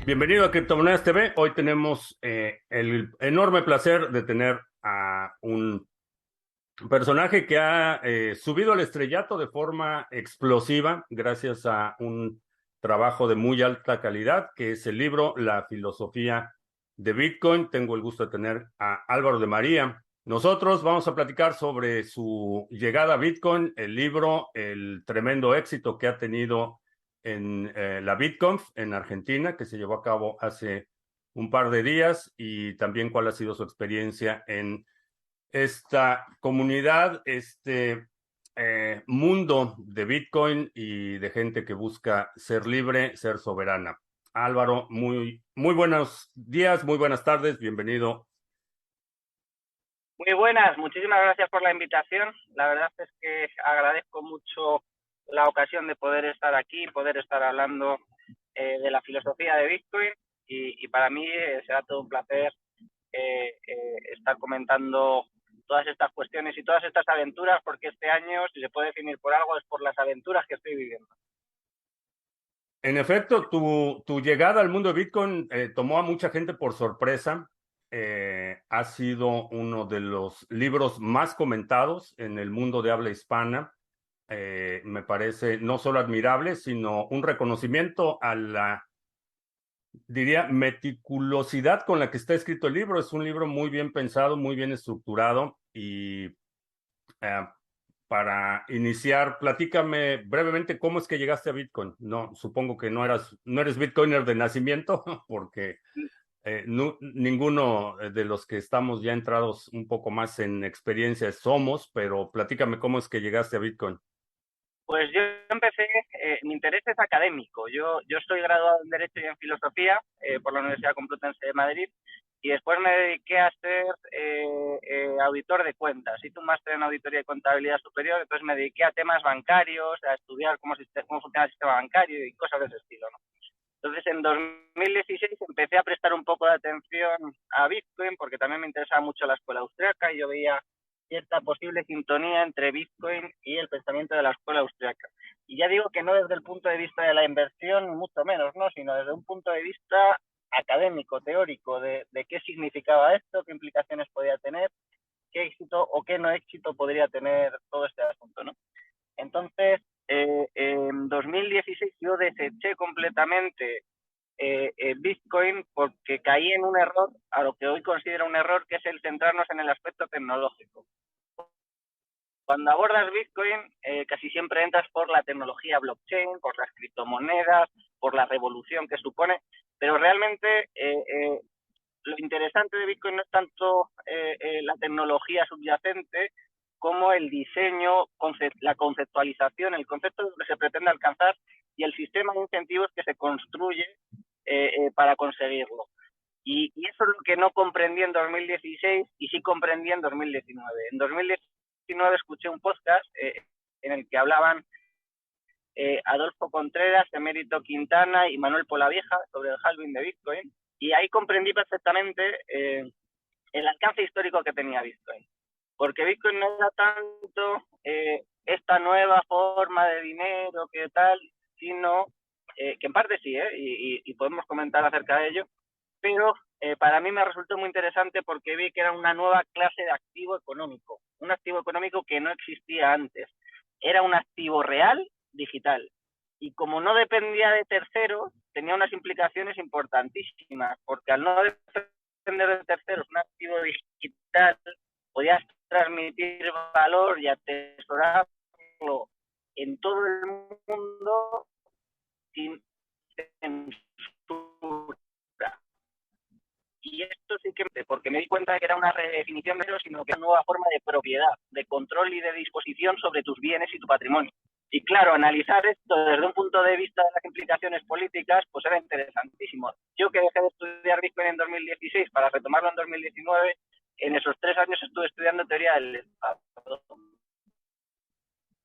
Bienvenido a Criptomonedas TV. Hoy tenemos el enorme placer de tener a un personaje que ha subido al estrellato de forma explosiva gracias a un trabajo de muy alta calidad, que es el libro La filosofía de Bitcoin. Tengo el gusto de tener a Álvaro de María. Nosotros vamos a platicar sobre su llegada a Bitcoin, el libro, el tremendo éxito que ha tenido en la BitConf en Argentina, que se llevó a cabo hace un par de días, y también cuál ha sido su experiencia en esta comunidad, este mundo de Bitcoin y de gente que busca ser libre, ser soberana. Álvaro, muy buenos días, muy buenas tardes, bienvenido. Muy buenas, muchísimas gracias por la invitación. La verdad es que agradezco mucho la ocasión de poder estar aquí, poder estar hablando de la filosofía de Bitcoin y para mí será todo un placer estar comentando todas estas cuestiones y todas estas aventuras, porque este año, si se puede definir por algo, es por las aventuras que estoy viviendo. En efecto, tu llegada al mundo de Bitcoin tomó a mucha gente por sorpresa. Ha sido uno de los libros más comentados en el mundo de habla hispana. Me parece no solo admirable, sino un reconocimiento a la, diría, meticulosidad con la que está escrito el libro. Es un libro muy bien pensado, muy bien estructurado y para iniciar, platícame brevemente cómo es que llegaste a Bitcoin. No, supongo que no eres Bitcoiner de nacimiento, porque ninguno de los que estamos ya entrados un poco más en experiencia somos, pero platícame cómo es que llegaste a Bitcoin. Pues yo empecé, mi interés es académico. Yo estoy graduado en Derecho y en Filosofía por la Universidad Complutense de Madrid y después me dediqué a ser auditor de cuentas. Hice un máster en Auditoría y Contabilidad Superior, entonces me dediqué a temas bancarios, a estudiar cómo funciona el sistema bancario y cosas de ese estilo, ¿no? Entonces, en 2016 empecé a prestar un poco de atención a Bitcoin porque también me interesaba mucho la escuela austriaca y yo veía cierta posible sintonía entre Bitcoin y el pensamiento de la escuela austriaca. Y ya digo que no desde el punto de vista de la inversión, ni mucho menos, ¿no? Sino desde un punto de vista académico, teórico, de qué significaba esto, qué implicaciones podía tener, qué éxito o qué no éxito podría tener todo este asunto, ¿no? Entonces, en 2016 yo deseché completamente Bitcoin porque caí en un error, a lo que hoy considero un error, que es el centrarnos en el aspecto tecnológico. Cuando abordas Bitcoin, casi siempre entras por la tecnología blockchain, por las criptomonedas, por la revolución que supone, pero realmente lo interesante de Bitcoin no es tanto la tecnología subyacente como el diseño, la conceptualización, el concepto que se pretende alcanzar y el sistema de incentivos que se construye para conseguirlo. Y eso es lo que no comprendí en 2016 y sí comprendí en 2019. En 2019 escuché un podcast en el que hablaban Adolfo Contreras, Emérito Quintana y Manuel Polavieja sobre el halving de Bitcoin. Y ahí comprendí perfectamente el alcance histórico que tenía Bitcoin. Porque Bitcoin no era tanto esta nueva forma de dinero que tal, sino que en parte sí, y podemos comentar acerca de ello, pero para mí me resultó muy interesante porque vi que era una nueva clase de activo económico, un activo económico que no existía antes. Era un activo real digital. Y como no dependía de terceros, tenía unas implicaciones importantísimas, porque al no depender de terceros, un activo digital, podías transmitir valor y atesorarlo en todo el mundo sin censura. Y esto sí que, porque me di cuenta de que era una redefinición de eso, sino que era una nueva forma de propiedad, de control y de disposición sobre tus bienes y tu patrimonio. Y claro, analizar esto desde un punto de vista de las implicaciones políticas, pues era interesantísimo. Yo que dejé de estudiar Bitcoin en 2016 para retomarlo en 2019, en esos 3 años estuve estudiando teoría del Estado.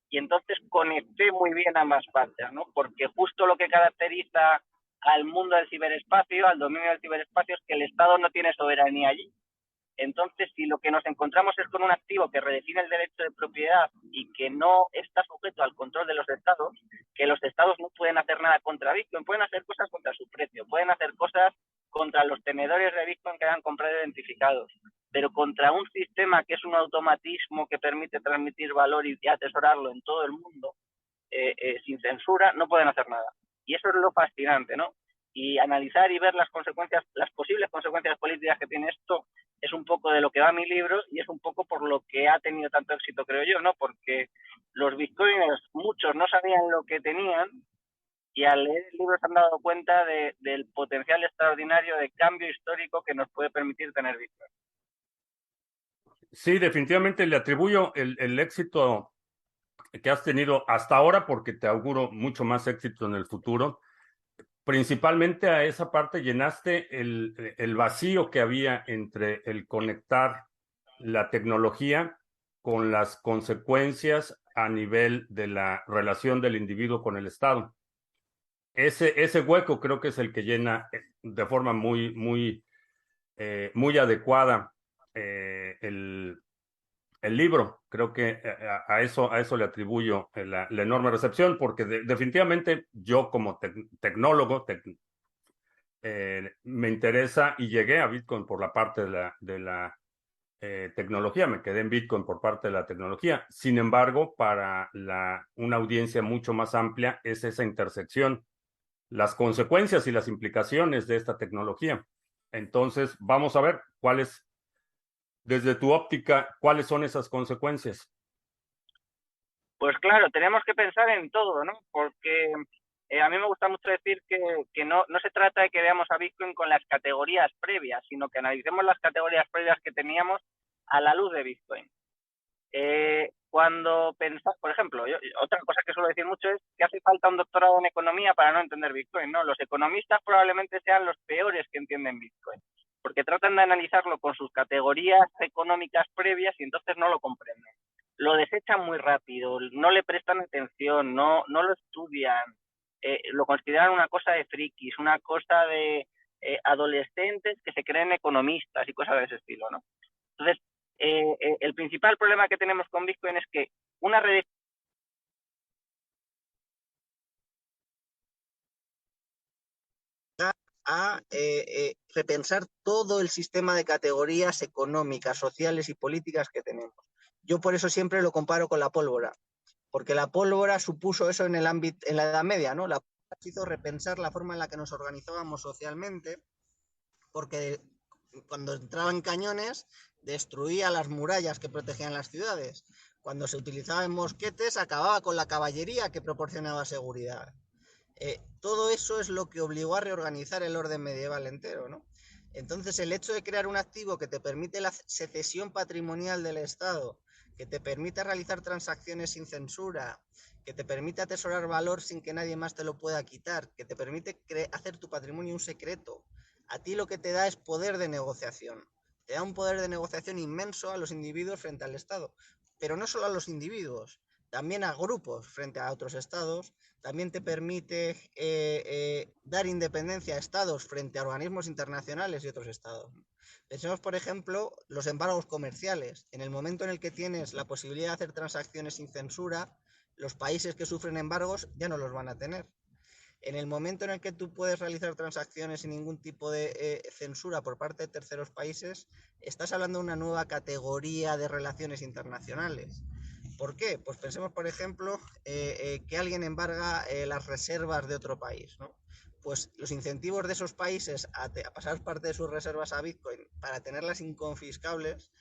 Y entonces conecté muy bien ambas partes, ¿no? Porque justo lo que caracteriza al mundo del ciberespacio, al dominio del ciberespacio, es que el Estado no tiene soberanía allí. Entonces, si lo que nos encontramos es con un activo que redefine el derecho de propiedad y que no está sujeto al control de los estados, que los estados no pueden hacer nada contra Bitcoin, pueden hacer cosas contra su precio, pueden hacer cosas contra los tenedores de Bitcoin que hayan comprado identificados, pero contra un sistema que es un automatismo que permite transmitir valor y atesorarlo en todo el mundo, sin censura, no pueden hacer nada. Y eso es lo fascinante, ¿no? Y analizar y ver las consecuencias, las posibles consecuencias políticas que tiene esto, es un poco de lo que va mi libro y es un poco por lo que ha tenido tanto éxito, creo yo, ¿no? Porque los bitcoiners, muchos no sabían lo que tenían y al leer el libro se han dado cuenta del potencial extraordinario de cambio histórico que nos puede permitir tener bitcoin. Sí, definitivamente le atribuyo el éxito que has tenido hasta ahora porque te auguro mucho más éxito en el futuro. Principalmente a esa parte llenaste el vacío que había entre el conectar la tecnología con las consecuencias a nivel de la relación del individuo con el Estado. Ese hueco creo que es el que llena de forma muy adecuada el libro. Creo que a eso le atribuyo la enorme recepción, porque definitivamente yo como tecnólogo me interesa y llegué a Bitcoin por la parte de la tecnología, me quedé en Bitcoin por parte de la tecnología. Sin embargo, para una audiencia mucho más amplia es esa intersección, las consecuencias y las implicaciones de esta tecnología. Entonces, vamos a ver cuáles, desde tu óptica, cuáles son esas consecuencias. Pues claro, tenemos que pensar en todo, ¿no? Porque a mí me gusta mucho decir que no se trata de que veamos a Bitcoin con las categorías previas, sino que analicemos las categorías previas que teníamos a la luz de Bitcoin. Cuando pensamos, por ejemplo, otra cosa que suelo decir mucho es que hace falta un doctorado en economía para no entender Bitcoin, ¿no? Los economistas probablemente sean los peores que entienden Bitcoin, porque tratan de analizarlo con sus categorías económicas previas y entonces no lo comprenden. Lo desechan muy rápido, no le prestan atención, no lo estudian, lo consideran una cosa de frikis, una cosa de adolescentes que se creen economistas y cosas de ese estilo, ¿no? Entonces, el principal problema que tenemos con Bitcoin es que una red a repensar todo el sistema de categorías económicas, sociales y políticas que tenemos. Yo por eso siempre lo comparo con la pólvora, porque la pólvora supuso eso en la Edad Media, ¿no? La pólvora hizo repensar la forma en la que nos organizábamos socialmente, porque cuando entraban cañones destruía las murallas que protegían las ciudades. Cuando se utilizaban mosquetes acababa con la caballería que proporcionaba seguridad. Todo eso es lo que obligó a reorganizar el orden medieval entero, ¿no? Entonces, el hecho de crear un activo que te permite la secesión patrimonial del Estado, que te permita realizar transacciones sin censura, que te permite atesorar valor sin que nadie más te lo pueda quitar, que te permite hacer tu patrimonio un secreto, a ti lo que te da es poder de negociación. Te da un poder de negociación inmenso a los individuos frente al Estado, pero no solo a los individuos, también a grupos frente a otros estados. También te permite dar independencia a estados frente a organismos internacionales y otros estados. Pensemos, por ejemplo, los embargos comerciales. En el momento en el que tienes la posibilidad de hacer transacciones sin censura, los países que sufren embargos ya no los van a tener. En el momento en el que tú puedes realizar transacciones sin ningún tipo de censura por parte de terceros países, estás hablando de una nueva categoría de relaciones internacionales. ¿Por qué? Pues pensemos, por ejemplo, que alguien embarga las reservas de otro país, ¿no? Pues los incentivos de esos países a pasar parte de sus reservas a Bitcoin para tenerlas inconfiscables,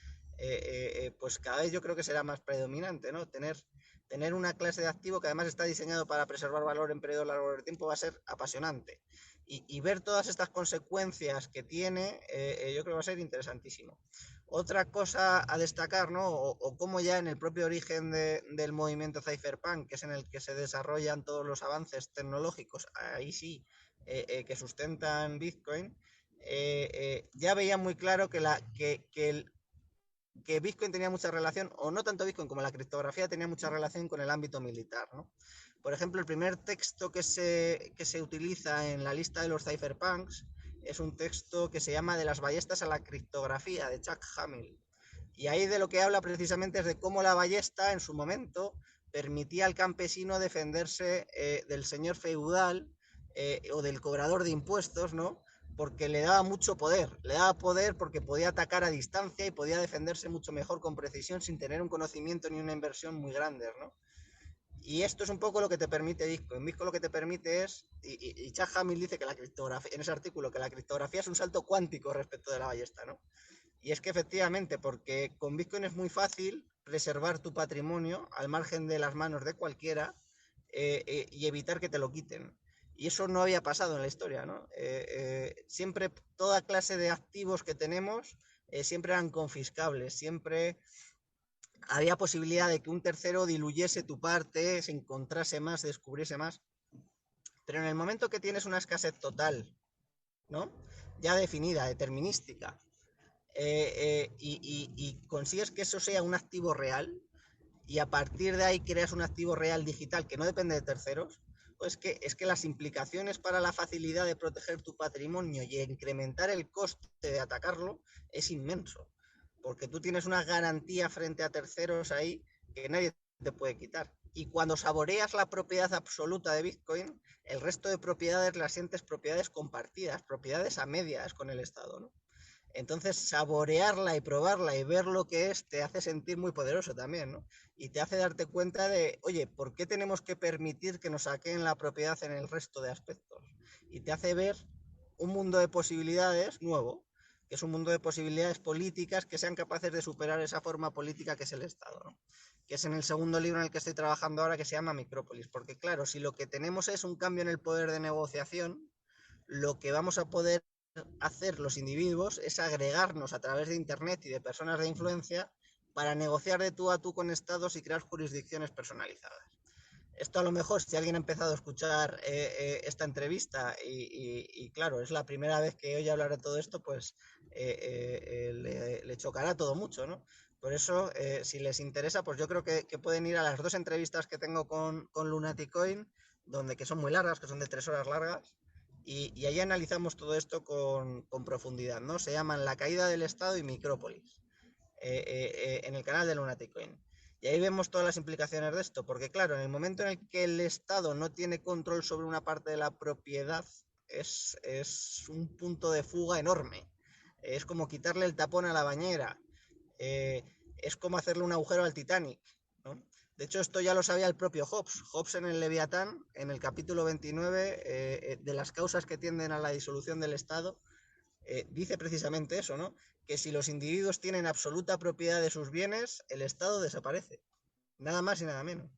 pues cada vez yo creo que será más predominante, ¿no? Tener una clase de activo que además está diseñado para preservar valor en periodos largos de tiempo va a ser apasionante. Y ver todas estas consecuencias que tiene, yo creo que va a ser interesantísimo. Otra cosa a destacar, ¿no? O cómo ya en el propio origen del movimiento Cypherpunk, que es en el que se desarrollan todos los avances tecnológicos, ahí sí, que sustentan Bitcoin, ya veía muy claro que Bitcoin tenía mucha relación, o no tanto Bitcoin como la criptografía tenía mucha relación con el ámbito militar, ¿no? Por ejemplo, el primer texto que se utiliza en la lista de los cypherpunks es un texto que se llama De las ballestas a la criptografía, de Chuck Hamill. Y ahí de lo que habla precisamente es de cómo la ballesta en su momento permitía al campesino defenderse del señor feudal o del cobrador de impuestos, ¿no? Porque le daba mucho poder. Le daba poder porque podía atacar a distancia y podía defenderse mucho mejor con precisión sin tener un conocimiento ni una inversión muy grande, ¿no? Y esto es un poco lo que te permite Bitcoin. Bitcoin lo que te permite es, y Chuck Hamill dice que la criptografía, en ese artículo, que la criptografía es un salto cuántico respecto de la ballesta, ¿no? Y es que efectivamente, porque con Bitcoin es muy fácil preservar tu patrimonio al margen de las manos de cualquiera y evitar que te lo quiten. Y eso no había pasado en la historia, ¿no? Siempre toda clase de activos que tenemos siempre eran confiscables, siempre había posibilidad de que un tercero diluyese tu parte, se encontrase más, descubriese más. Pero en el momento que tienes una escasez total, ¿no? Ya definida, determinística, y consigues que eso sea un activo real, y a partir de ahí creas un activo real digital que no depende de terceros, pues es que las implicaciones para la facilidad de proteger tu patrimonio y incrementar el coste de atacarlo es inmenso, porque tú tienes una garantía frente a terceros ahí que nadie te puede quitar. Y cuando saboreas la propiedad absoluta de Bitcoin, el resto de propiedades las sientes propiedades compartidas, propiedades a medias con el Estado, ¿no? Entonces, saborearla y probarla y ver lo que es te hace sentir muy poderoso también, ¿no? Y te hace darte cuenta de, oye, ¿por qué tenemos que permitir que nos saquen la propiedad en el resto de aspectos? Y te hace ver un mundo de posibilidades nuevo, que es un mundo de posibilidades políticas que sean capaces de superar esa forma política que es el Estado, ¿no? Que es en el segundo libro en el que estoy trabajando ahora, que se llama Micrópolis. Porque claro, si lo que tenemos es un cambio en el poder de negociación, lo que vamos a poder hacer los individuos es agregarnos a través de Internet y de personas de influencia para negociar de tú a tú con estados y crear jurisdicciones personalizadas. Esto a lo mejor, si alguien ha empezado a escuchar esta entrevista y claro, es la primera vez que oye hablar de todo esto, pues le chocará todo mucho, ¿no? Por eso, si les interesa, pues yo creo que pueden ir a las 2 entrevistas que tengo con Lunaticoin, que son muy largas, que son de 3 horas largas, y ahí analizamos todo esto con profundidad, ¿no? Se llaman La caída del Estado y Micrópolis, en el canal de Lunaticoin. Y ahí vemos todas las implicaciones de esto, porque claro, en el momento en el que el Estado no tiene control sobre una parte de la propiedad, es un punto de fuga enorme. Es como quitarle el tapón a la bañera. Es como hacerle un agujero al Titanic, ¿no? De hecho, esto ya lo sabía el propio Hobbes. Hobbes en el Leviatán, en el capítulo 29, de las causas que tienden a la disolución del Estado, dice precisamente eso, ¿no? Que si los individuos tienen absoluta propiedad de sus bienes, el Estado desaparece. Nada más y nada menos.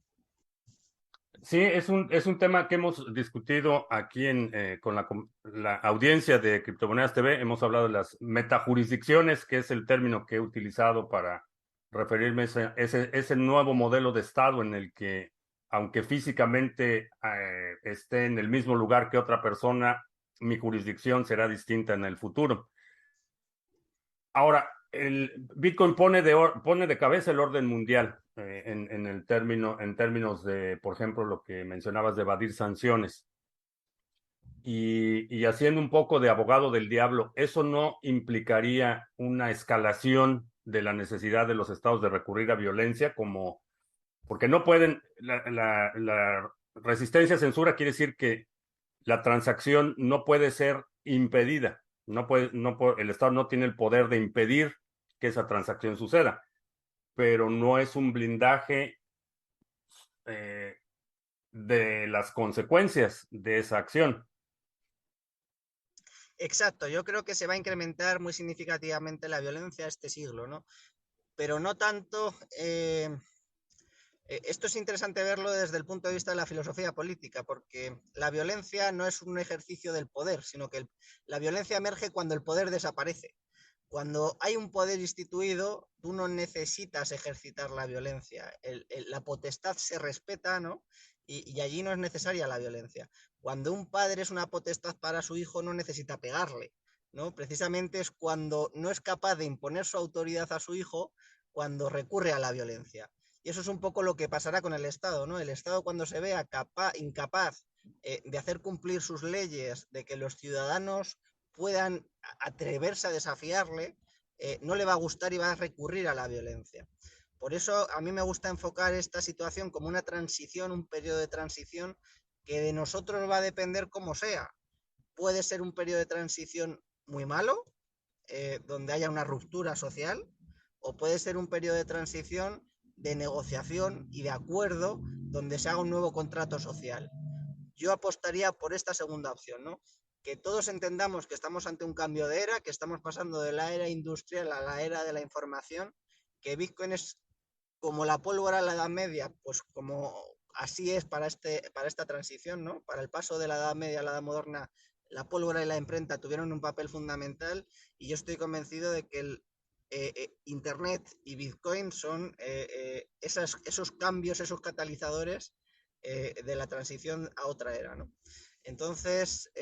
Sí, es un tema que hemos discutido aquí con la audiencia de Criptomonedas TV. Hemos hablado de las metajurisdicciones, que es el término que he utilizado para referirme a ese nuevo modelo de Estado en el que, aunque físicamente esté en el mismo lugar que otra persona, mi jurisdicción será distinta en el futuro. Ahora, el Bitcoin pone de cabeza el orden mundial en el en términos de, por ejemplo, lo que mencionabas de evadir sanciones. Y haciendo un poco de abogado del diablo, ¿eso no implicaría una escalación de la necesidad de los estados de recurrir a violencia como, porque no pueden, la resistencia a censura quiere decir que la transacción no puede ser impedida. El Estado no tiene el poder de impedir que esa transacción suceda, pero no es un blindaje eh, de las consecuencias de esa acción. Exacto, yo creo que se va a incrementar muy significativamente la violencia este siglo, ¿no? Pero no tanto. Esto es interesante verlo desde el punto de vista de la filosofía política, porque la violencia no es un ejercicio del poder, sino que la violencia emerge cuando el poder desaparece. Cuando hay un poder instituido, tú no necesitas ejercitar la violencia. La potestad se respeta, ¿no? Y allí no es necesaria la violencia. Cuando un padre es una potestad para su hijo, no necesita pegarle, ¿no? Precisamente es cuando no es capaz de imponer su autoridad a su hijo, cuando recurre a la violencia. Y eso es un poco lo que pasará con el Estado, ¿no? El Estado, cuando se vea incapaz de hacer cumplir sus leyes, de que los ciudadanos puedan atreverse a desafiarle, no le va a gustar y va a recurrir a la violencia. Por eso a mí me gusta enfocar esta situación como una transición, un periodo de transición que de nosotros va a depender cómo sea. Puede ser un periodo de transición muy malo, donde haya una ruptura social, o puede ser un periodo de transición de negociación y de acuerdo, donde se haga un nuevo contrato social. Yo apostaría por esta segunda opción, ¿no? Que todos entendamos que estamos ante un cambio de era, que estamos pasando de la era industrial a la era de la información, que Bitcoin es como la pólvora en la Edad Media, pues como así es para esta transición, ¿no? Para el paso de la Edad Media a la Edad Moderna, la pólvora y la imprenta tuvieron un papel fundamental y yo estoy convencido de que Internet y Bitcoin son esos cambios, esos catalizadores de la transición a otra era, ¿no? Entonces,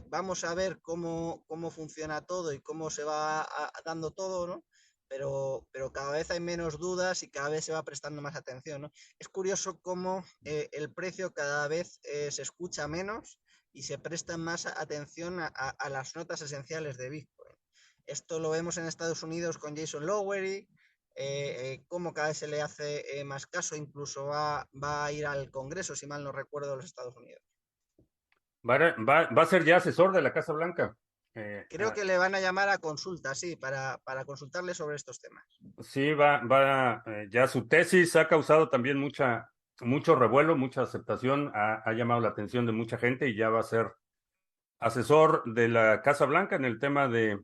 vamos a ver cómo funciona todo y cómo se va dando todo, ¿no? Pero cada vez hay menos dudas y cada vez se va prestando más atención, ¿no? Es curioso cómo el precio cada vez se escucha menos y se presta más atención a las notas esenciales de Bitcoin. Esto lo vemos en Estados Unidos con Jason Lowery, cómo cada vez se le hace más caso, incluso va a ir al Congreso, si mal no recuerdo, de los Estados Unidos. Va a ser ya asesor de la Casa Blanca. Creo que le van a llamar a consulta, sí, para consultarle sobre estos temas. Sí, ya su tesis ha causado también mucho revuelo, mucha aceptación, ha llamado la atención de mucha gente y ya va a ser asesor de la Casa Blanca en el tema de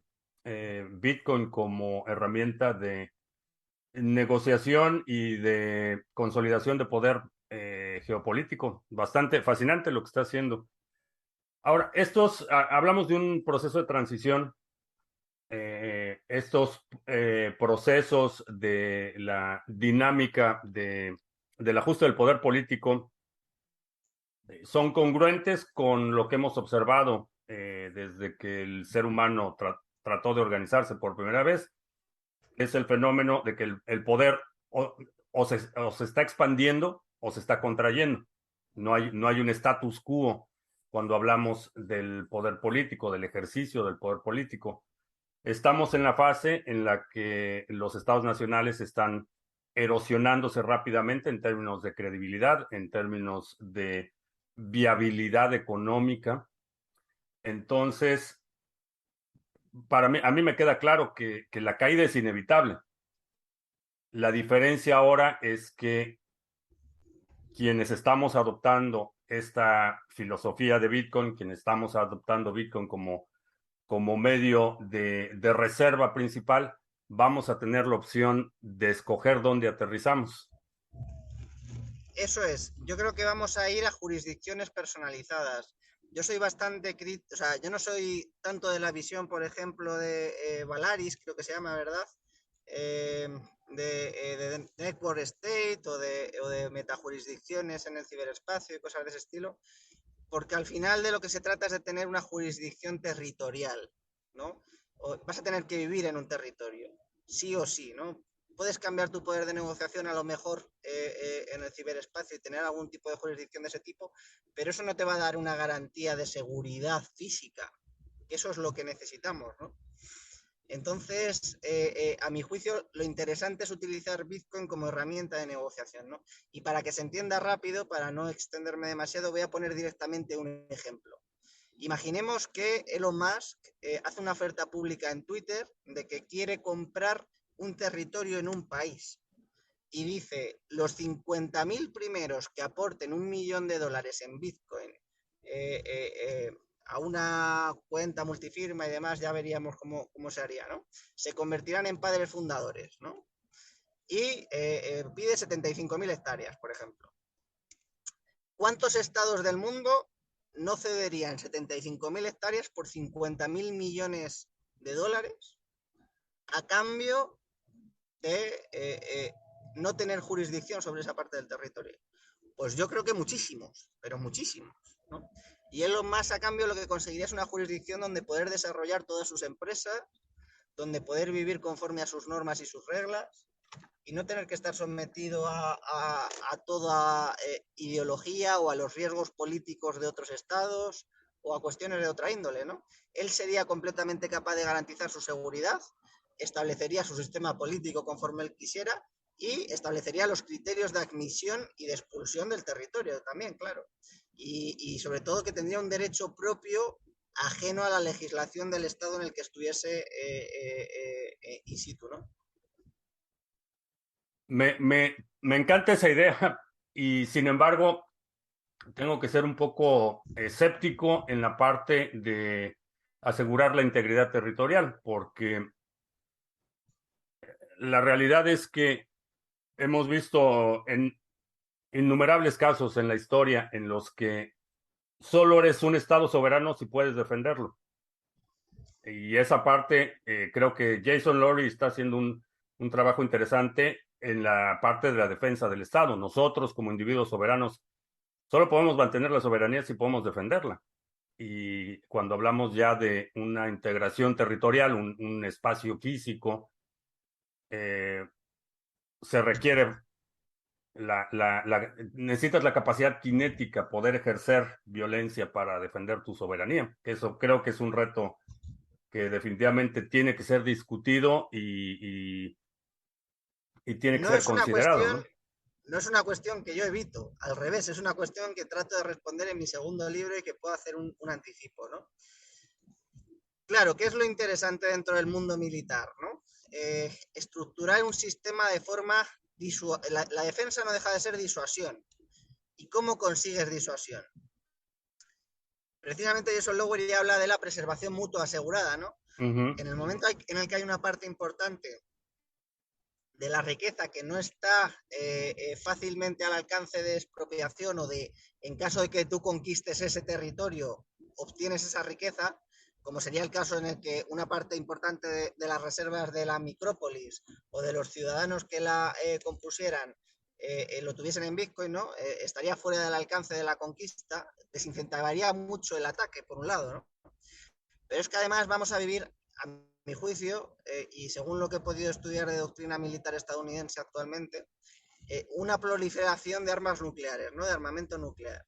Bitcoin como herramienta de negociación y de consolidación de poder geopolítico. Bastante fascinante lo que está haciendo. Ahora, hablamos de un proceso de transición. Estos procesos de la dinámica del ajuste del poder político son congruentes con lo que hemos observado desde que el ser humano trató de organizarse por primera vez. Es el fenómeno de que el poder o se está expandiendo o se está contrayendo. No hay un status quo cuando hablamos del poder político, del ejercicio del poder político. Estamos en la fase en la que los estados nacionales están erosionándose rápidamente en términos de credibilidad, en términos de viabilidad económica. Entonces, a mí me queda claro que la caída es inevitable. La diferencia ahora es que quienes estamos adoptando esta filosofía de Bitcoin, quienes estamos adoptando Bitcoin como medio de reserva principal, vamos a tener la opción de escoger dónde aterrizamos. Eso es, yo creo que vamos a ir a jurisdicciones personalizadas. Yo soy bastante crítico, o sea, yo no soy tanto de la visión, por ejemplo, de Valaris, creo que se llama, ¿verdad? De Network State o de metajurisdicciones en el ciberespacio y cosas de ese estilo, porque al final de lo que se trata es de tener una jurisdicción territorial, ¿no? Vas a tener que vivir en un territorio, sí o sí, ¿no? Puedes cambiar tu poder de negociación a lo mejor en el ciberespacio y tener algún tipo de jurisdicción de ese tipo, pero eso no te va a dar una garantía de seguridad física, que eso es lo que necesitamos, ¿no? Entonces, a mi juicio, lo interesante es utilizar Bitcoin como herramienta de negociación, ¿no? Y para que se entienda rápido, para no extenderme demasiado, voy a poner directamente un ejemplo. Imaginemos que Elon Musk hace una oferta pública en Twitter de que quiere comprar un territorio en un país y dice, los 50.000 primeros que aporten $1.000.000 en Bitcoin a una cuenta multifirma y demás, ya veríamos cómo se haría, ¿no? Se convertirán en padres fundadores, ¿no? Y pide 75.000 hectáreas, por ejemplo. ¿Cuántos estados del mundo no cederían 75.000 hectáreas por 50.000 millones de dólares a cambio de no tener jurisdicción sobre esa parte del territorio? Pues yo creo que muchísimos, pero muchísimos, ¿no? Y Elon Musk a cambio lo que conseguiría es una jurisdicción donde poder desarrollar todas sus empresas, donde poder vivir conforme a sus normas y sus reglas y no tener que estar sometido a toda ideología o a los riesgos políticos de otros estados o a cuestiones de otra índole, ¿no? Él sería completamente capaz de garantizar su seguridad, establecería su sistema político conforme él quisiera y establecería los criterios de admisión y de expulsión del territorio también, claro. Y sobre todo que tendría un derecho propio ajeno a la legislación del Estado en el que estuviese in situ, ¿no? Me encanta esa idea y sin embargo tengo que ser un poco escéptico en la parte de asegurar la integridad territorial, porque la realidad es que hemos visto en innumerables casos en la historia en los que solo eres un estado soberano si puedes defenderlo. Y esa parte, creo que Jason Lowery está haciendo un trabajo interesante en la parte de la defensa del Estado. Nosotros, como individuos soberanos, solo podemos mantener la soberanía si podemos defenderla. Y cuando hablamos ya de una integración territorial, un espacio físico, eh, se requiere necesitas la capacidad cinética, poder ejercer violencia para defender tu soberanía. Eso creo que es un reto que definitivamente tiene que ser discutido y tiene que No ser es una considerado, cuestión, ¿no? no es una cuestión que yo evito, al revés, es una cuestión que trato de responder en mi segundo libro y que puedo hacer un anticipo, ¿no? Claro, ¿qué es lo interesante dentro del mundo militar, ¿no? Estructurar un sistema de forma la defensa no deja de ser disuasión. ¿Y cómo consigues disuasión? Precisamente Jason Lowery ya habla de la preservación mutua asegurada, ¿no? Ujú. En el momento en el que hay una parte importante de la riqueza que no está fácilmente al alcance de expropiación o de, en caso de que tú conquistes ese territorio, obtienes esa riqueza, como sería el caso en el que una parte importante de las reservas de la micrópolis o de los ciudadanos que la compusieran lo tuviesen en Bitcoin, ¿no? Estaría fuera del alcance de la conquista, desincentivaría mucho el ataque, por un lado, ¿no? Pero es que además vamos a vivir, a mi juicio, y según lo que he podido estudiar de doctrina militar estadounidense actualmente, una proliferación de armas nucleares, ¿no? De armamento nuclear.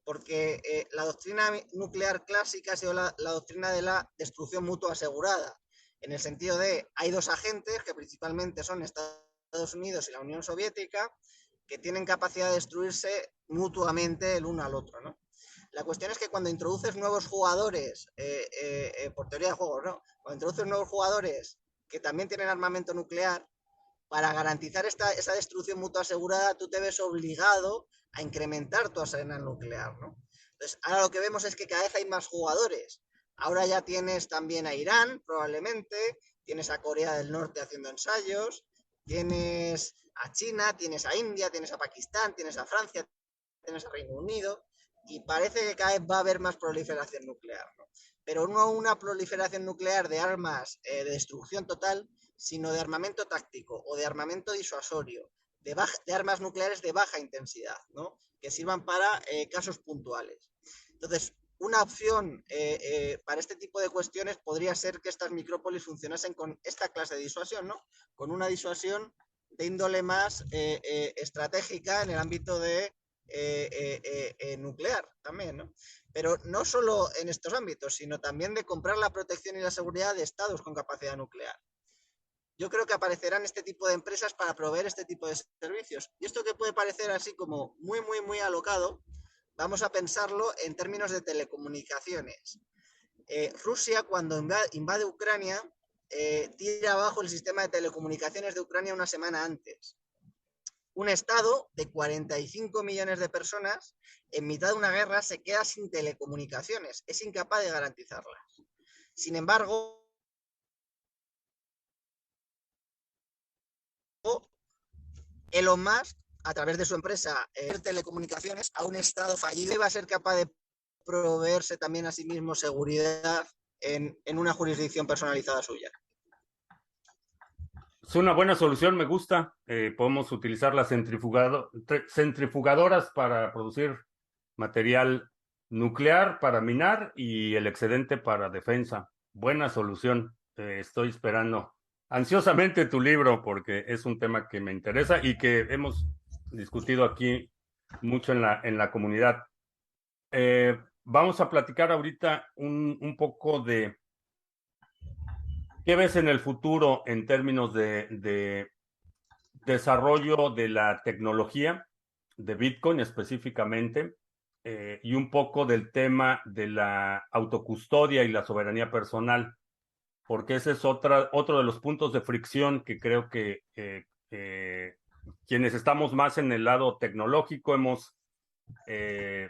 Porque la doctrina nuclear clásica ha sido la doctrina de la destrucción mutua asegurada, en el sentido de hay dos agentes, que principalmente son Estados Unidos y la Unión Soviética, que tienen capacidad de destruirse mutuamente el uno al otro, ¿no? La cuestión es que cuando introduces nuevos jugadores, por teoría de juegos, ¿no? Cuando introduces nuevos jugadores que también tienen armamento nuclear, para garantizar esa destrucción mutua asegurada, tú te ves obligado a incrementar tu arsenal nuclear, ¿no? Entonces, ahora lo que vemos es que cada vez hay más jugadores. Ahora ya tienes también a Irán, probablemente, tienes a Corea del Norte haciendo ensayos, tienes a China, tienes a India, tienes a Pakistán, tienes a Francia, tienes a Reino Unido, y parece que cada vez va a haber más proliferación nuclear, ¿no? Pero no una proliferación nuclear de armas de destrucción total, sino de armamento táctico o de armamento disuasorio, de armas nucleares de baja intensidad, ¿no? Que sirvan para casos puntuales. Entonces, una opción para este tipo de cuestiones podría ser que estas micrópolis funcionasen con esta clase de disuasión, ¿no? Con una disuasión de índole más estratégica en el ámbito de nuclear también, ¿no? Pero no solo en estos ámbitos, sino también de comprar la protección y la seguridad de estados con capacidad nuclear. Yo creo que aparecerán este tipo de empresas para proveer este tipo de servicios. Y esto que puede parecer así como muy alocado, vamos a pensarlo en términos de telecomunicaciones. Rusia, cuando invade Ucrania, tira abajo el sistema de telecomunicaciones de Ucrania una semana antes. Un estado de 45 millones de personas en mitad de una guerra se queda sin telecomunicaciones, es incapaz de garantizarlas. Sin embargo, Elon Musk, a través de su empresa telecomunicaciones, a un estado fallido, va a ser capaz de proveerse también a sí mismo seguridad en una jurisdicción personalizada suya. Es una buena solución, me gusta. Podemos utilizar las centrifugadoras para producir material nuclear para minar y el excedente para defensa. Buena solución. Estoy esperando ansiosamente tu libro porque es un tema que me interesa y que hemos discutido aquí mucho en la comunidad. vamos a platicar ahorita un poco de qué ves en el futuro en términos de desarrollo de la tecnología, de Bitcoin específicamente, y un poco del tema de la autocustodia y la soberanía personal, porque ese es otro de los puntos de fricción que creo que quienes estamos más en el lado tecnológico hemos eh,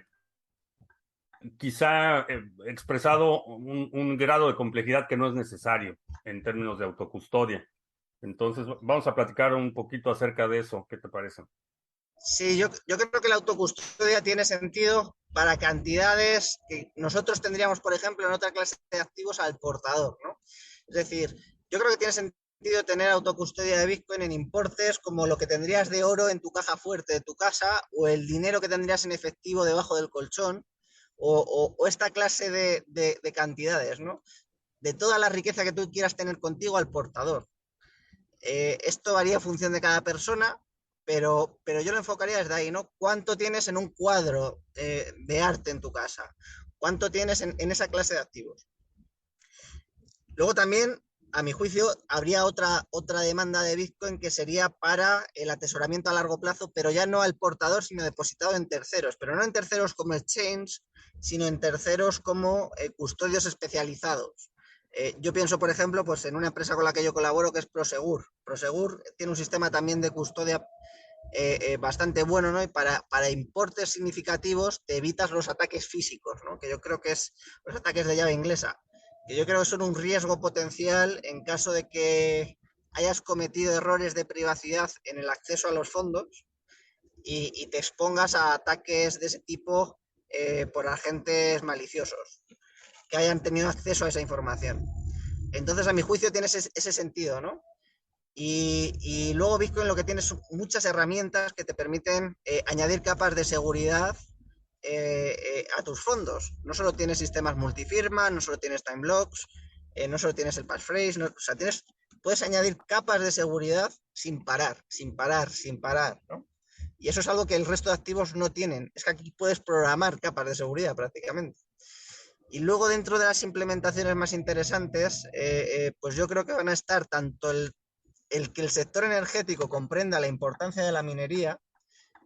quizá expresado un grado de complejidad que no es necesario en términos de autocustodia. Entonces, vamos a platicar un poquito acerca de eso. ¿Qué te parece? Sí, yo creo que la autocustodia tiene sentido para cantidades que nosotros tendríamos, por ejemplo, en otra clase de activos al portador, ¿no? Es decir, yo creo que tiene sentido tener autocustodia de Bitcoin en importes como lo que tendrías de oro en tu caja fuerte de tu casa o el dinero que tendrías en efectivo debajo del colchón o esta clase de cantidades, ¿no? De toda la riqueza que tú quieras tener contigo al portador. Esto varía en función de cada persona, pero yo lo enfocaría desde ahí, ¿no? ¿Cuánto tienes en un cuadro de arte en tu casa? ¿Cuánto tienes en esa clase de activos? Luego también, a mi juicio, habría otra demanda de Bitcoin que sería para el atesoramiento a largo plazo, pero ya no al portador, sino depositado en terceros, pero no en terceros como exchange, sino en terceros como custodios especializados. Yo pienso, por ejemplo, pues en una empresa con la que yo colaboro que es Prosegur. Prosegur tiene un sistema también de custodia bastante bueno, ¿no? Y para importes significativos te evitas los ataques físicos, ¿no? Que yo creo que es los ataques de llave inglesa, que yo creo que son un riesgo potencial en caso de que hayas cometido errores de privacidad en el acceso a los fondos y te expongas a ataques de ese tipo por agentes maliciosos que hayan tenido acceso a esa información. Entonces, a mi juicio, tiene ese sentido, ¿no? Y luego Bitcoin lo que tiene son muchas herramientas que te permiten añadir capas de seguridad a tus fondos. No solo tienes sistemas multifirma, no solo tienes time blocks, no solo tienes el passphrase, no, o sea, puedes añadir capas de seguridad sin parar, sin parar, sin parar, ¿no? Y eso es algo que el resto de activos no tienen. Es que aquí puedes programar capas de seguridad prácticamente. Y luego dentro de las implementaciones más interesantes, pues yo creo que van a estar tanto que el sector energético comprenda la importancia de la minería,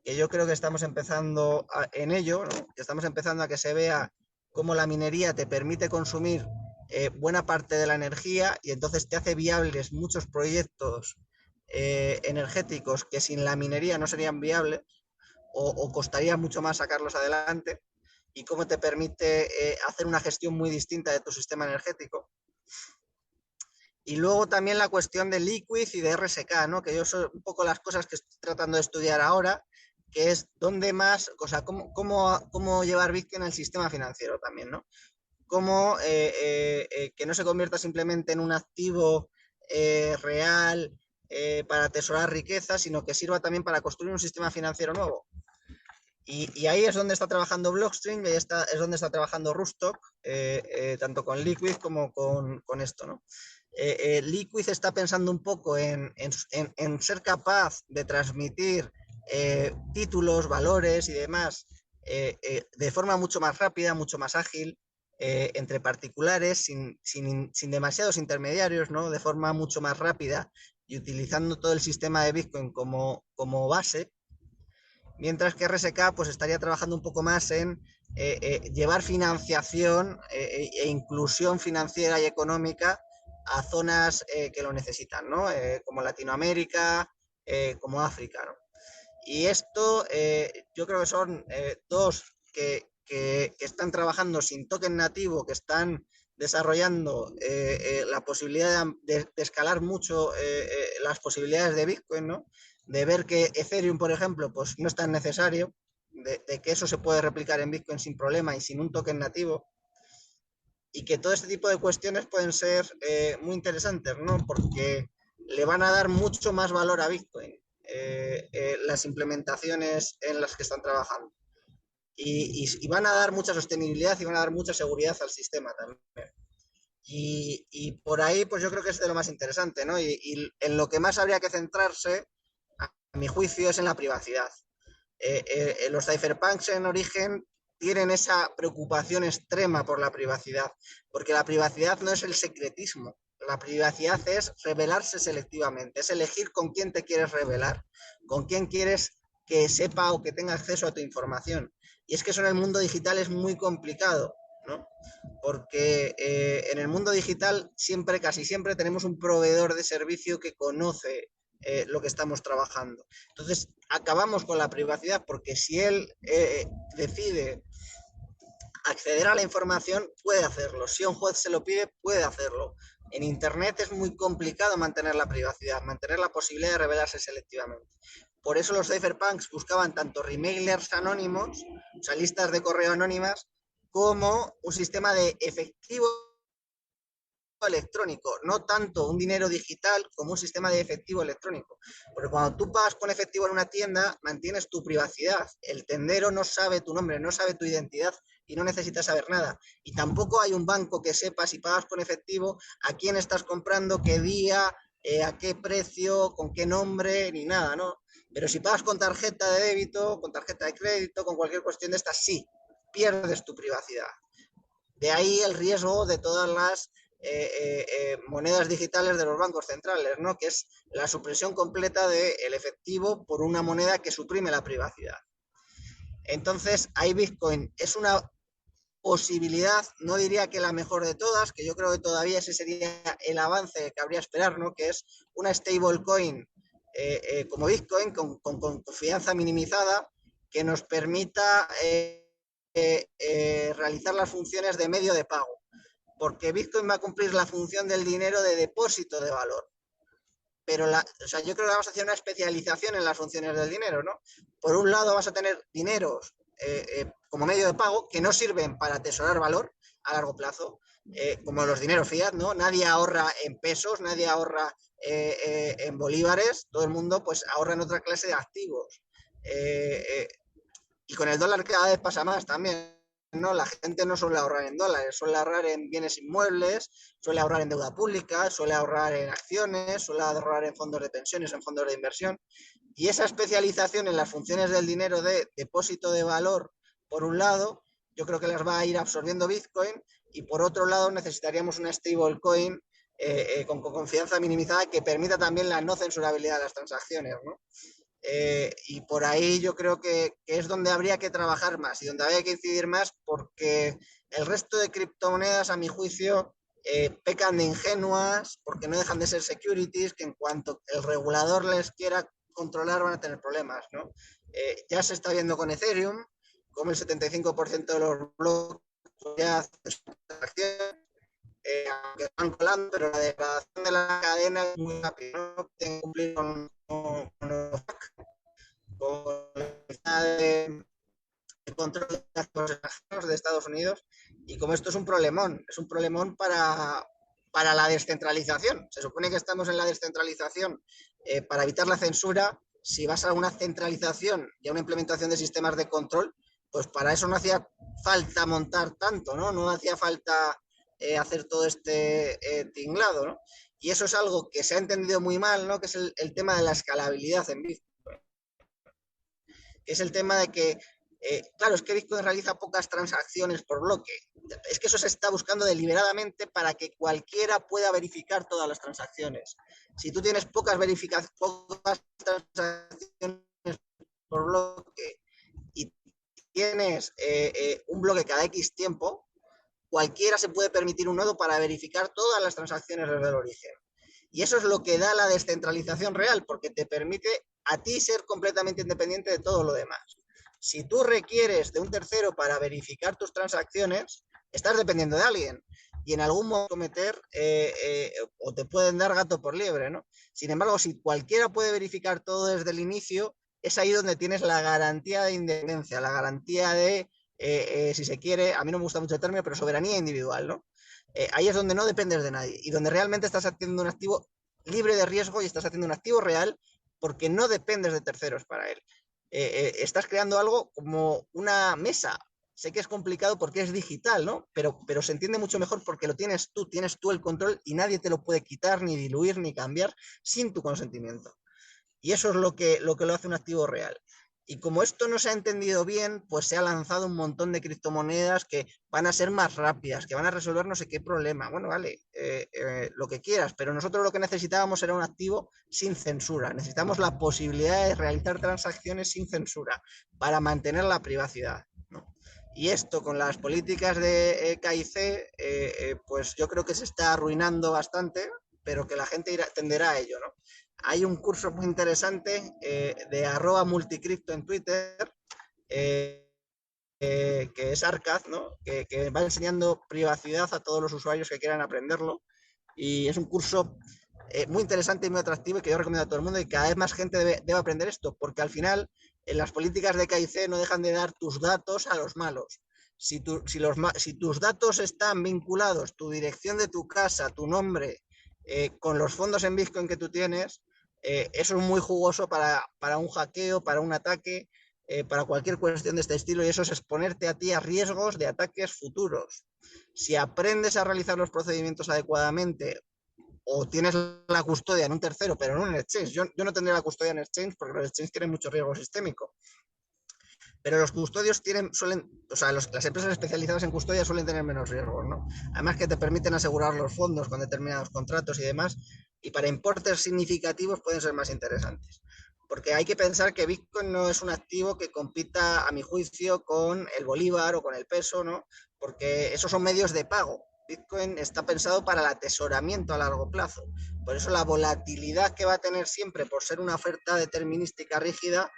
que yo creo que estamos empezando en ello, ¿no? Que estamos empezando a que se vea cómo la minería te permite consumir buena parte de la energía y entonces te hace viables muchos proyectos energéticos que sin la minería no serían viables o costaría mucho más sacarlos adelante y cómo te permite hacer una gestión muy distinta de tu sistema energético. Y luego también la cuestión de Liquid y de RSK, ¿no? Que yo son un poco las cosas que estoy tratando de estudiar ahora, que es dónde más, o sea, cómo llevar Bitcoin al sistema financiero también, ¿no? Cómo que no se convierta simplemente en un activo real para atesorar riqueza, sino que sirva también para construir un sistema financiero nuevo. Y ahí es donde está trabajando Blockstream, y ahí es donde está trabajando Rustock, tanto con Liquid como con esto, ¿no? Liquid está pensando un poco en ser capaz de transmitir títulos, valores y demás de forma mucho más rápida, mucho más ágil, entre particulares, sin demasiados intermediarios, ¿no? De forma mucho más rápida y utilizando todo el sistema de Bitcoin como base. Mientras que RSK pues estaría trabajando un poco más en llevar financiación e inclusión financiera y económica a zonas que lo necesitan, ¿no? Como Latinoamérica, como África, ¿no? Y esto yo creo que son dos que están trabajando sin token nativo, que están desarrollando la posibilidad de escalar mucho las posibilidades de Bitcoin, ¿no? De ver que Ethereum, por ejemplo, pues no es tan necesario, de que eso se puede replicar en Bitcoin sin problema y sin un token nativo, y que todo este tipo de cuestiones pueden ser muy interesantes, ¿no? Porque le van a dar mucho más valor a Bitcoin las implementaciones en las que están trabajando. Y van a dar mucha sostenibilidad y van a dar mucha seguridad al sistema también. Y por ahí, pues yo creo que es de lo más interesante, ¿no? Y en lo que más habría que centrarse, a mi juicio, es en la privacidad. Los cypherpunks en origen tienen esa preocupación extrema por la privacidad, porque la privacidad no es el secretismo, la privacidad es revelarse selectivamente, es elegir con quién te quieres revelar, con quién quieres que sepa o que tenga acceso a tu información. Y es que eso en el mundo digital es muy complicado, ¿no? Porque en el mundo digital siempre, casi siempre, tenemos un proveedor de servicio que conoce lo que estamos trabajando. Entonces, acabamos con la privacidad porque si él decide acceder a la información, puede hacerlo. Si un juez se lo pide, puede hacerlo. En Internet es muy complicado mantener la privacidad, mantener la posibilidad de revelarse selectivamente. Por eso los cypherpunks buscaban tanto remailers anónimos, o sea, listas de correo anónimas, como un sistema de efectivo electrónico, no tanto un dinero digital como un sistema de efectivo electrónico. Porque cuando tú pagas con efectivo en una tienda, mantienes tu privacidad. El tendero no sabe tu nombre, no sabe tu identidad y no necesita saber nada. Y tampoco hay un banco que sepa si pagas con efectivo a quién estás comprando, qué día, a qué precio, con qué nombre, ni nada, ¿no? Pero si pagas con tarjeta de débito, con tarjeta de crédito, con cualquier cuestión de estas, sí, pierdes tu privacidad. De ahí el riesgo de todas las monedas digitales de los bancos centrales, ¿no? Que es la supresión completa del efectivo por una moneda que suprime la privacidad. Entonces, ahí Bitcoin es una posibilidad, no diría que la mejor de todas, que yo creo que todavía ese sería el avance que habría que esperar, ¿no? Que es una stablecoin como Bitcoin con confianza minimizada que nos permita realizar las funciones de medio de pago, porque Bitcoin va a cumplir la función del dinero de depósito de valor. Pero o sea, yo creo que vamos a hacer una especialización en las funciones del dinero, ¿no? Por un lado vas a tener dineros como medio de pago que no sirven para atesorar valor a largo plazo, como los dineros fiat, ¿no? Nadie ahorra en pesos, nadie ahorra en bolívares, todo el mundo pues ahorra en otra clase de activos. Y con el dólar cada vez pasa más también, ¿no? La gente no suele ahorrar en dólares, suele ahorrar en bienes inmuebles, suele ahorrar en deuda pública, suele ahorrar en acciones, suele ahorrar en fondos de pensiones, en fondos de inversión. Y esa especialización en las funciones del dinero de depósito de valor, por un lado, yo creo que las va a ir absorbiendo Bitcoin, y por otro lado necesitaríamos una stablecoin con confianza minimizada que permita también la no censurabilidad de las transacciones, ¿no? Y por ahí yo creo que es donde habría que trabajar más y donde habría que incidir más, porque el resto de criptomonedas, a mi juicio, pecan de ingenuas, porque no dejan de ser securities, que en cuanto el regulador les quiera controlar van a tener problemas, ¿no? Ya se está viendo con Ethereum, como el 75% de los bloques ya hacen transacciones, aunque van colando, pero la degradación de la cadena es muy rápida, ¿no? Tienen que cumplir con de control de activos extranjeros de Estados Unidos, y como esto es un problemón para la descentralización. Se supone que estamos en la descentralización para evitar la censura. Si vas a una centralización y a una implementación de sistemas de control, pues para eso no hacía falta montar tanto, ¿no? No hacía falta hacer todo este tinglado, ¿no? Y eso es algo que se ha entendido muy mal, ¿no? Que es el tema de la escalabilidad en Bitcoin. Es el tema de que, claro, es que Bitcoin realiza pocas transacciones por bloque. Es que eso se está buscando deliberadamente para que cualquiera pueda verificar todas las transacciones. Si tú tienes pocas transacciones por bloque y tienes un bloque cada X tiempo, cualquiera se puede permitir un nodo para verificar todas las transacciones desde el origen. Y eso es lo que da la descentralización real, porque te permite a ti ser completamente independiente de todo lo demás. Si tú requieres de un tercero para verificar tus transacciones, estás dependiendo de alguien y en algún modo cometer o te pueden dar gato por liebre, ¿no? Sin embargo, si cualquiera puede verificar todo desde el inicio, es ahí donde tienes la garantía de independencia, la garantía de, si se quiere, a mí no me gusta mucho el término, pero soberanía individual, ¿no? Ahí es donde no dependes de nadie y donde realmente estás haciendo un activo libre de riesgo y estás haciendo un activo real porque no dependes de terceros para él. Estás creando algo como una mesa. Sé que es complicado porque es digital, ¿no? Pero se entiende mucho mejor porque lo tienes tú el control y nadie te lo puede quitar, ni diluir, ni cambiar sin tu consentimiento. Y eso es lo que lo hace un activo real. Y como esto no se ha entendido bien, pues se ha lanzado un montón de criptomonedas que van a ser más rápidas, que van a resolver no sé qué problema. Bueno, vale, lo que quieras, pero nosotros lo que necesitábamos era un activo sin censura. Necesitamos la posibilidad de realizar transacciones sin censura para mantener la privacidad, ¿no? Y esto con las políticas de KIC, pues yo creo que se está arruinando bastante, pero que la gente tenderá a ello, ¿no? Hay un curso muy interesante de @multicripto en Twitter, que es Arcad, ¿no? Que va enseñando privacidad a todos los usuarios que quieran aprenderlo. Y es un curso muy interesante y muy atractivo y que yo recomiendo a todo el mundo, y cada vez más gente debe aprender esto, porque al final en las políticas de KIC no dejan de dar tus datos a los malos. Si tus datos están vinculados, tu dirección de tu casa, tu nombre, con los fondos en Bitcoin que tú tienes, eso es muy jugoso para un hackeo, para un ataque, para cualquier cuestión de este estilo, y eso es exponerte a ti a riesgos de ataques futuros. Si aprendes a realizar los procedimientos adecuadamente o tienes la custodia en un tercero, pero no en el exchange. Yo no tendría la custodia en el exchange porque los exchanges tienen mucho riesgo sistémico. Pero los custodios las empresas especializadas en custodia suelen tener menos riesgos, ¿no? Además que te permiten asegurar los fondos con determinados contratos y demás, y para importes significativos pueden ser más interesantes. Porque hay que pensar que Bitcoin no es un activo que compita, a mi juicio, con el bolívar o con el peso, ¿no? Porque esos son medios de pago. Bitcoin está pensado para el atesoramiento a largo plazo. Por eso la volatilidad que va a tener siempre, por ser una oferta determinística rígida,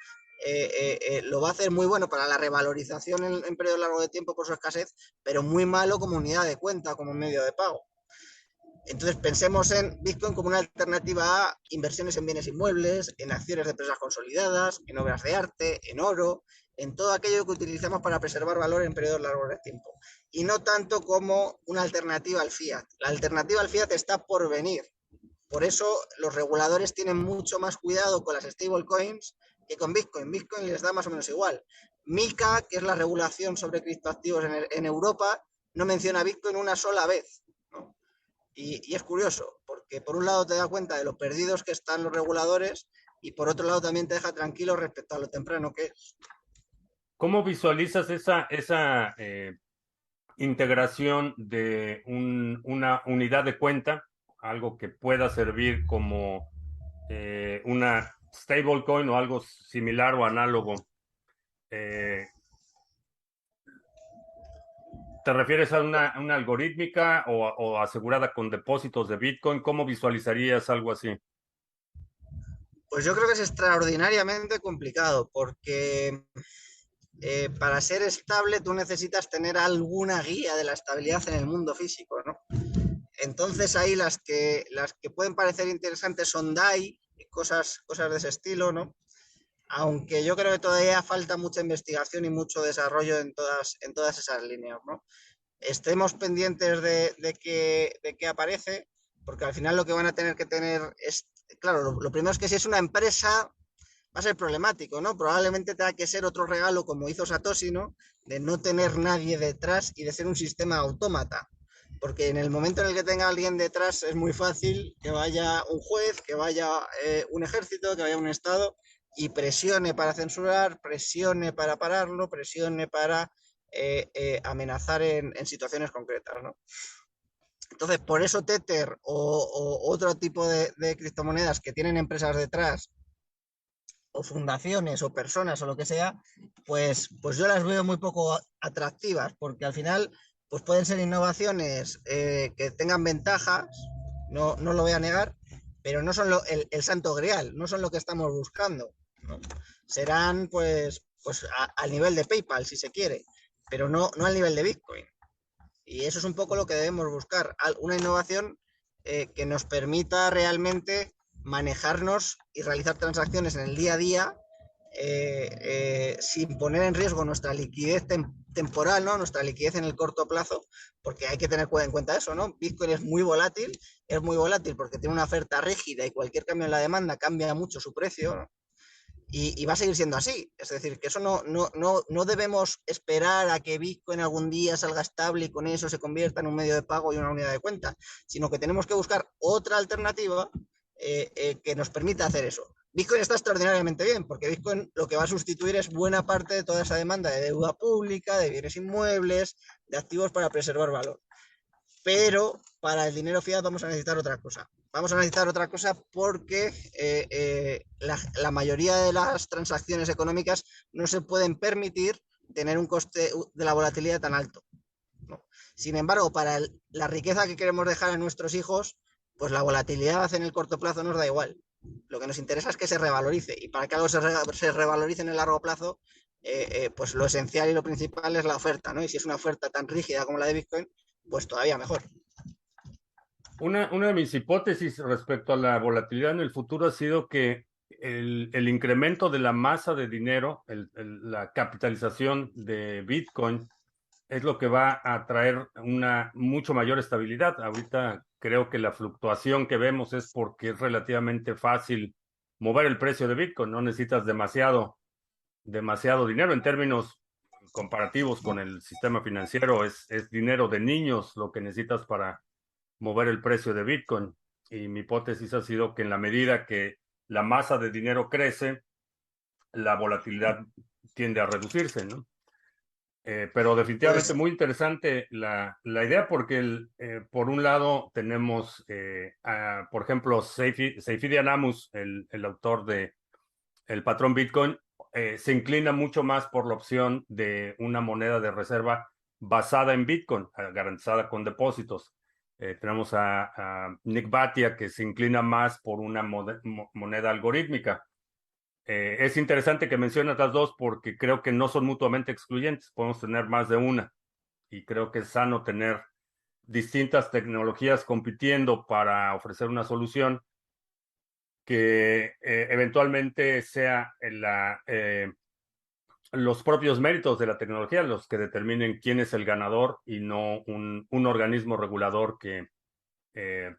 lo va a hacer muy bueno para la revalorización en periodo largo de tiempo por su escasez, pero muy malo como unidad de cuenta, como medio de pago. Entonces pensemos en Bitcoin como una alternativa a inversiones en bienes inmuebles, en acciones de empresas consolidadas, en obras de arte, en oro, en todo aquello que utilizamos para preservar valor en periodos largos de tiempo. Y no tanto como una alternativa al fiat. La alternativa al fiat está por venir. Por eso los reguladores tienen mucho más cuidado con las stablecoins que con Bitcoin. Bitcoin les da más o menos igual. MiCA, que es la regulación sobre criptoactivos en Europa, no menciona Bitcoin una sola vez, ¿no? Y es curioso, porque por un lado te da cuenta de lo perdidos que están los reguladores y por otro lado también te deja tranquilo respecto a lo temprano que es. ¿Cómo visualizas esa integración de una unidad de cuenta, algo que pueda servir como una stablecoin o algo similar o análogo? Eh, ¿Te refieres a una algorítmica o asegurada con depósitos de Bitcoin? ¿Cómo visualizarías algo así? Pues yo creo que es extraordinariamente complicado porque para ser estable tú necesitas tener alguna guía de la estabilidad en el mundo físico, ¿no? Entonces ahí las que pueden parecer interesantes son DAI, cosas de ese estilo, ¿no? Aunque yo creo que todavía falta mucha investigación y mucho desarrollo en todas esas líneas, ¿no? Estemos pendientes de qué aparece, porque al final lo que van a tener que tener es, claro, lo primero es que si es una empresa va a ser problemático, ¿no? Probablemente tenga que ser otro regalo como hizo Satoshi, ¿no? De no tener nadie detrás y de ser un sistema autómata. Porque en el momento en el que tenga alguien detrás es muy fácil que vaya un juez, que vaya un ejército, que vaya un Estado y presione para censurar, presione para pararlo, presione para amenazar en situaciones concretas, ¿no? Entonces, por eso Tether o otro tipo de criptomonedas que tienen empresas detrás o fundaciones o personas o lo que sea, pues yo las veo muy poco atractivas, porque al final pues pueden ser innovaciones que tengan ventajas, no lo voy a negar, pero no son el santo grial, no son lo que estamos buscando, ¿no? Serán pues al nivel de PayPal, si se quiere, pero no al nivel de Bitcoin. Y eso es un poco lo que debemos buscar, una innovación que nos permita realmente manejarnos y realizar transacciones en el día a día sin poner en riesgo nuestra liquidez temporal, ¿no? Nuestra liquidez en el corto plazo, porque hay que tener en cuenta eso, ¿no? Bitcoin es muy volátil porque tiene una oferta rígida y cualquier cambio en la demanda cambia mucho su precio, ¿no? Y va a seguir siendo así. Es decir, que eso no debemos esperar a que Bitcoin algún día salga estable y con eso se convierta en un medio de pago y una unidad de cuenta, sino que tenemos que buscar otra alternativa que nos permita hacer eso. Bitcoin está extraordinariamente bien, porque Bitcoin lo que va a sustituir es buena parte de toda esa demanda de deuda pública, de bienes inmuebles, de activos para preservar valor. Pero para el dinero fiat vamos a necesitar otra cosa. Vamos a necesitar otra cosa porque la mayoría de las transacciones económicas no se pueden permitir tener un coste de la volatilidad tan alto, ¿no? Sin embargo, para la riqueza que queremos dejar a nuestros hijos, pues la volatilidad en el corto plazo nos da igual. Lo que nos interesa es que se revalorice, y para que algo se revalorice en el largo plazo, pues lo esencial y lo principal es la oferta, ¿no? Y si es una oferta tan rígida como la de Bitcoin, pues todavía mejor. Una de mis hipótesis respecto a la volatilidad en el futuro ha sido que el incremento de la masa de dinero, la capitalización de Bitcoin, es lo que va a traer una mucho mayor estabilidad. Ahorita creo que la fluctuación que vemos es porque es relativamente fácil mover el precio de Bitcoin. No necesitas demasiado dinero en términos comparativos con el sistema financiero. Es dinero de niños lo que necesitas para mover el precio de Bitcoin. Y mi hipótesis ha sido que en la medida que la masa de dinero crece, la volatilidad tiende a reducirse, ¿no? Pero definitivamente Pues muy interesante la idea porque por un lado tenemos, por ejemplo, Seyfidian Amus, el autor de El Patrón Bitcoin, se inclina mucho más por la opción de una moneda de reserva basada en Bitcoin, garantizada con depósitos. Tenemos a Nick Bhatia, que se inclina más por una moneda algorítmica. Es interesante que menciones las dos porque creo que no son mutuamente excluyentes. Podemos tener más de una y creo que es sano tener distintas tecnologías compitiendo para ofrecer una solución que eventualmente sea los propios méritos de la tecnología los que determinen quién es el ganador y no un organismo regulador que eh,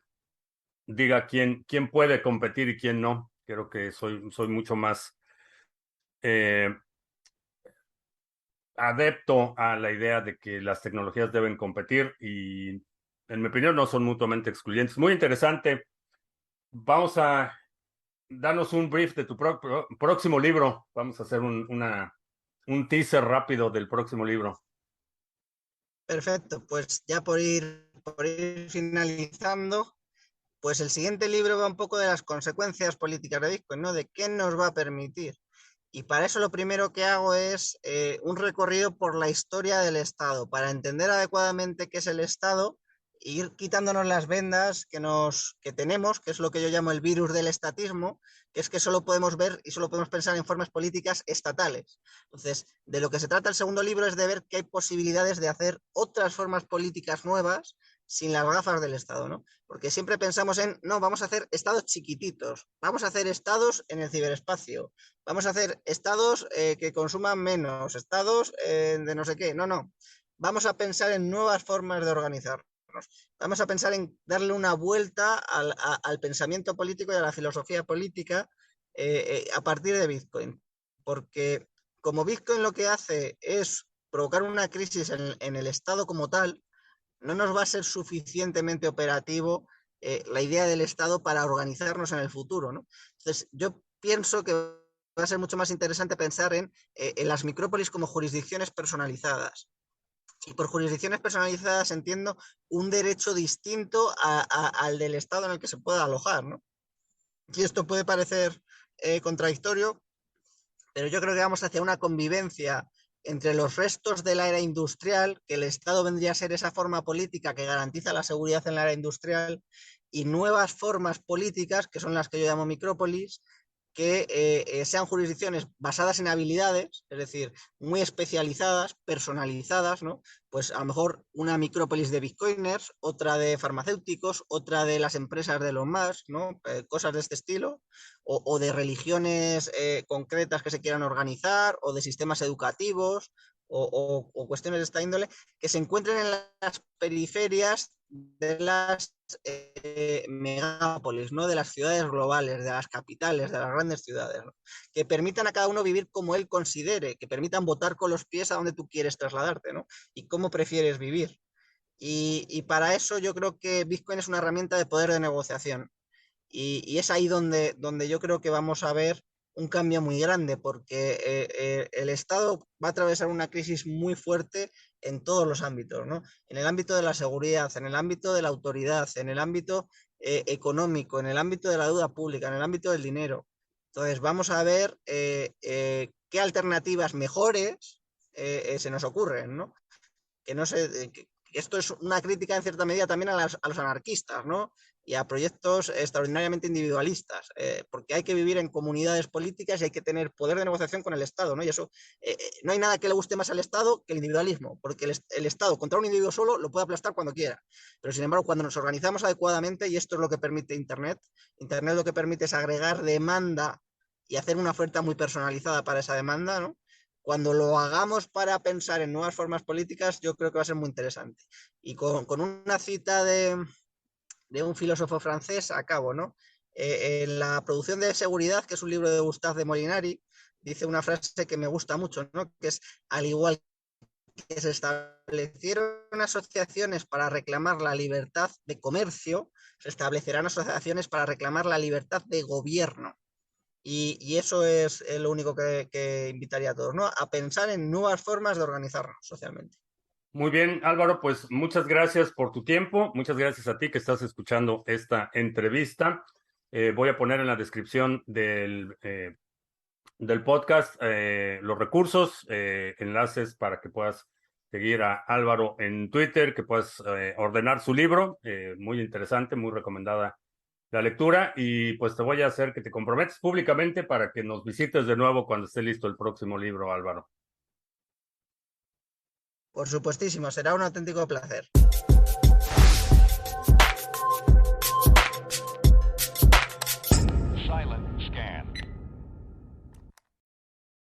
diga quién puede competir y quién no. Creo que soy mucho más eh, adepto a la idea de que las tecnologías deben competir y, en mi opinión, no son mutuamente excluyentes. Muy interesante. Vamos a darnos un brief de tu próximo libro. Vamos a hacer un teaser rápido del próximo libro. perfecto, pues ya por ir finalizando, pues el siguiente libro va un poco de las consecuencias políticas de Bitcoin, ¿no? De qué nos va a permitir. Y para eso lo primero que hago es un recorrido por la historia del Estado, para entender adecuadamente qué es el Estado, e ir quitándonos las vendas que tenemos, que es lo que yo llamo el virus del estatismo, que es que solo podemos ver y solo podemos pensar en formas políticas estatales. Entonces, de lo que se trata el segundo libro es de ver que hay posibilidades de hacer otras formas políticas nuevas sin las gafas del Estado, ¿no? Porque siempre pensamos en, no, vamos a hacer estados chiquititos, vamos a hacer estados en el ciberespacio, vamos a hacer estados que consuman menos, estados de no sé qué. No, no. Vamos a pensar en nuevas formas de organizarnos. Vamos a pensar en darle una vuelta al pensamiento político y a la filosofía política a partir de Bitcoin. Porque como Bitcoin lo que hace es provocar una crisis en el Estado como tal, no nos va a ser suficientemente operativo la idea del Estado para organizarnos en el futuro, ¿no? Entonces, yo pienso que va a ser mucho más interesante pensar en las micrópolis como jurisdicciones personalizadas. Y por jurisdicciones personalizadas entiendo un derecho distinto al del Estado en el que se pueda alojar, ¿no? Y esto puede parecer contradictorio, pero yo creo que vamos hacia una convivencia entre los restos de la era industrial, que el Estado vendría a ser esa forma política que garantiza la seguridad en la era industrial, y nuevas formas políticas, que son las que yo llamo micrópolis, que sean jurisdicciones basadas en habilidades, es decir, muy especializadas, personalizadas, ¿no? Pues a lo mejor una micrópolis de bitcoiners, otra de farmacéuticos, otra de las empresas de Elon Musk, ¿no? Cosas de este estilo, o de religiones concretas que se quieran organizar, o de sistemas educativos, o cuestiones de esta índole, que se encuentren en las periferias de las megápolis, ¿no? De las ciudades globales, de las capitales, de las grandes ciudades, ¿no? Que permitan a cada uno vivir como él considere, que permitan votar con los pies a donde tú quieres trasladarte, ¿no? Y cómo prefieres vivir. Y para eso yo creo que Bitcoin es una herramienta de poder de negociación. y es ahí donde yo creo que vamos a ver un cambio muy grande, porque el Estado va a atravesar una crisis muy fuerte en todos los ámbitos, ¿no? En el ámbito de la seguridad, en el ámbito de la autoridad, en el ámbito económico, en el ámbito de la deuda pública, en el ámbito del dinero. Entonces, vamos a ver qué alternativas mejores se nos ocurren, ¿no? Que no se, que esto es una crítica en cierta medida también a los anarquistas, ¿no? Y a proyectos extraordinariamente individualistas, porque hay que vivir en comunidades políticas y hay que tener poder de negociación con el Estado, ¿no? Y eso, no hay nada que le guste más al Estado que el individualismo, porque el Estado contra un individuo solo lo puede aplastar cuando quiera. Pero sin embargo, cuando nos organizamos adecuadamente, y esto es lo que permite Internet lo que permite es agregar demanda y hacer una oferta muy personalizada para esa demanda, ¿no? Cuando lo hagamos para pensar en nuevas formas políticas, yo creo que va a ser muy interesante. Y con una cita de un filósofo francés, acabo, ¿no? En la producción de seguridad, que es un libro de Gustave de Molinari, dice una frase que me gusta mucho, ¿no? Que es, al igual que se establecieron asociaciones para reclamar la libertad de comercio, se establecerán asociaciones para reclamar la libertad de gobierno. Y eso es lo único que invitaría a todos, ¿no? A pensar en nuevas formas de organizarnos socialmente. Muy bien, Álvaro, pues muchas gracias por tu tiempo. Muchas gracias a ti que estás escuchando esta entrevista. Voy a poner en la descripción del podcast los recursos, enlaces para que puedas seguir a Álvaro en Twitter, que puedas ordenar su libro. Muy interesante, muy recomendada la lectura. Y pues te voy a hacer que te comprometas públicamente para que nos visites de nuevo cuando esté listo el próximo libro, Álvaro. Por supuestísimo, será un auténtico placer.